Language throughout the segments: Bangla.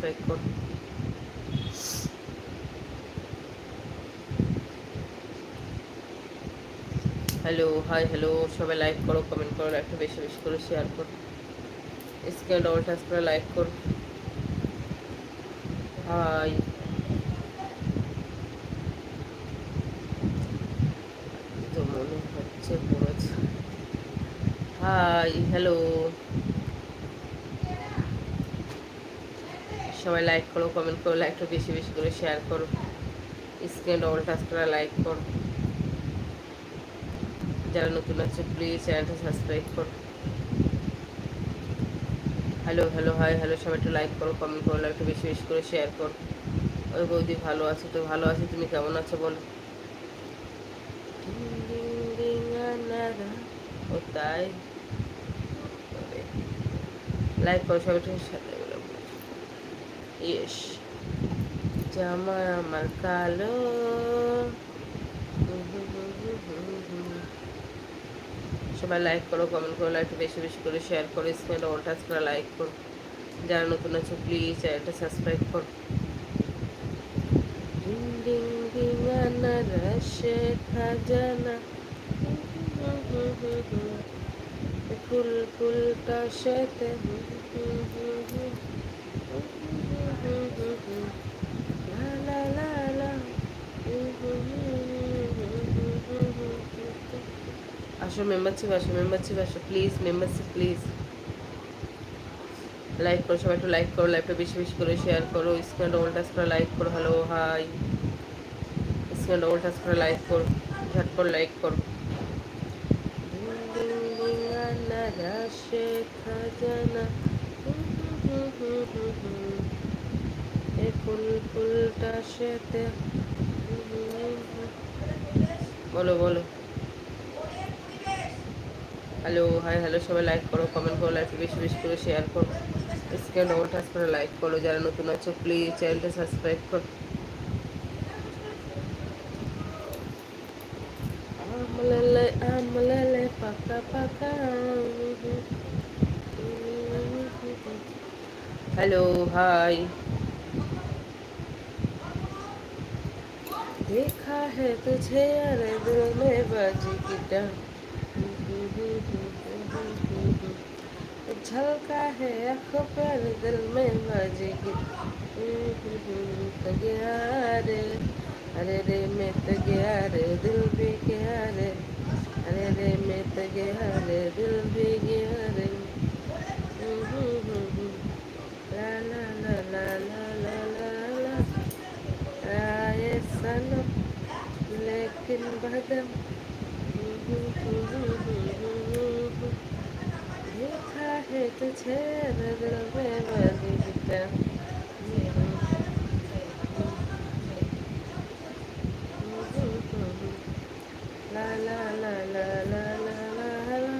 সাবস্ক্রাইব কর। হ্যালো, হাই, হ্যালো, সবাই লাইক করো, কমেন্ট করো, একটু বেশি বেশি করে শেয়ার করো, স্ক্রিনে ডবল টাচ করে লাইক করো। হাই, তো মনে হচ্ছে পড়েছে। হাই, হ্যালো, সবাই লাইক করো, কমেন্ট করো, একটু বেশি বেশি করে শেয়ার করো, স্ক্রিনে ডবল টাচ করে লাইক করো। যারা নতুন আছে প্লিজ চ্যানেলটা সাবস্ক্রাইব করো। হ্যালো, হ্যালো, হাই, হ্যালো, সবাই একটু লাইক করো, কমেন্ট করো, একটু বেশি বেশি করে শেয়ার করো। ওই বৌদি ভালো আছো? তো ভালো আছি, তুমি কেমন আছো বলো? ও তাই, লাইক করো সবাই একটু সাথে। ইয়েস, জামা আমার কালো। সবাই লাইক করো, কমেন্ট করো, একটু বেশি বেশি করে শেয়ার করো, স্ক্রিনে ডবল টাচ করে লাইক করো। যারা নতুন আছো প্লিজ চ্যানেলটা সাবস্ক্রাইব করো। ডিং ডিং ডিং আনারসে খাজানা, ফুল ফুল কাশেতে, লা লা লা লা। আসো মেম্বারশিপ, আসো মেম্বারশিপ, আসো প্লিজ মেম্বারশিপ প্লিজ। লাইক করো সবাই, একটু লাইক করো, লাইভটা বেশি বেশি করে শেয়ার করো, স্ক্রিনে ডবল টাচ করে লাইক করো। হ্যালো, হাই, স্ক্রিনে ডবল টাচ করে লাইক করো, ঝটপট লাইক করো। আনারসে খাজানা, এ ফুল ফুলটা সেতে। বলো বলো। হ্যালো, হাই, হ্যালো, সবাই লাইক করো, কমেন্ট করো, লাইক বেশি বেশি করে শেয়ার করো, স্ক্রিনে ডবল টাচ করে লাইক করো। যারা নতুন আছো প্লিজ চ্যানেলটা সাবস্ক্রাইব করো। আমলেলে আমলেলে পাকা পাকা। Hello, hi. देखा है तुझे अरे दिल में बाजी गिटार, झलका है आँखों पर दिल में बाजी गिटार रे। अरे रे मैं तो गया रे, दिल भी गया रे। अरे रे मैं तो गया रे, दिल भी गया रे। ला ला ला ला ला ला ला ला। आए सनम लेकिन बदम, देखा है तुझे दिल में बजी गिटार। ला ला ला ला ला ला ला ला।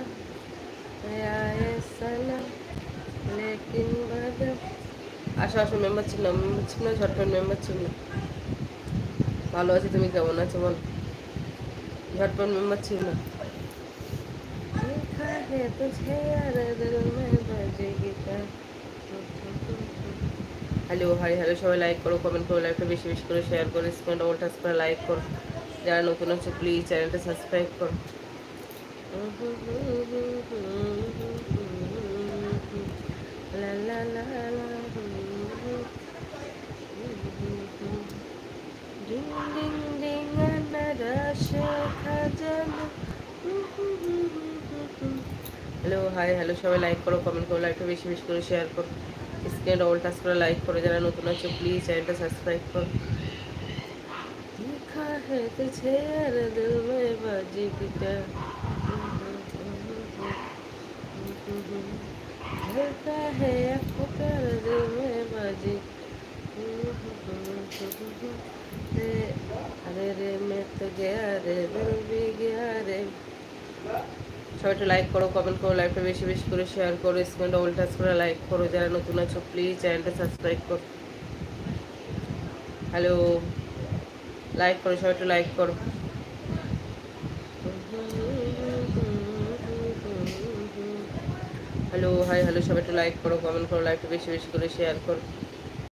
आए सनम लेकिन बदम। আসো আসো, মেম্বার ছিল না, ঝটপট মেম্বার ছিল না। ভালো আছি, তুমি কেমন আছো বল? ঝটপট মেম্বার ছিল না। देखा है तुझे यार दिल में बजी गिटार। হ্যালো, হাই, হ্যালো, সবাই লাইক করো, কমেন্ট করো, লাইকটা বেশি বেশি করে শেয়ার করো, স্ক্রিনে ডবল টাচ করে লাইক করো। যারা নতুন আছে প্লিজ চ্যানেলটা সাবস্ক্রাইব করো। লা লা লা লা। ডিং ডিং ডিং আনারসে খাজানা। হ্যালো, হাই, হ্যালো, সবাই লাইক করো, কমেন্ট করো, লাইকটা বেশি বেশি করে শেয়ার করো, স্ক্রিনে ডবল টাচ করে লাইক করো। যারা নতুন আছে প্লিজ চ্যানেলটা সাবস্ক্রাইব করো। देखा है तुझे यार दिल में बाजी गिटार, झलका है आँखों पर दिल में बाजी। अरे रे मैं तो गया रे, दिल भी गया रे। সবাই একটু লাইক করো, কমেন্ট করো, লাইকটা বেশি বেশি করে শেয়ার করো, স্ক্রিনে ডবল টাচ করে লাইক করো। যারা নতুন আছো প্লিজ চ্যানেলটা সাবস্ক্রাইব করো। হ্যালো, লাইক করো সবাই, একটু লাইক করো। হ্যালো, হাই, হ্যালো, সবাই একটু লাইক করো, কমেন্ট করো, লাইকটা বেশি বেশি করে শেয়ার করো,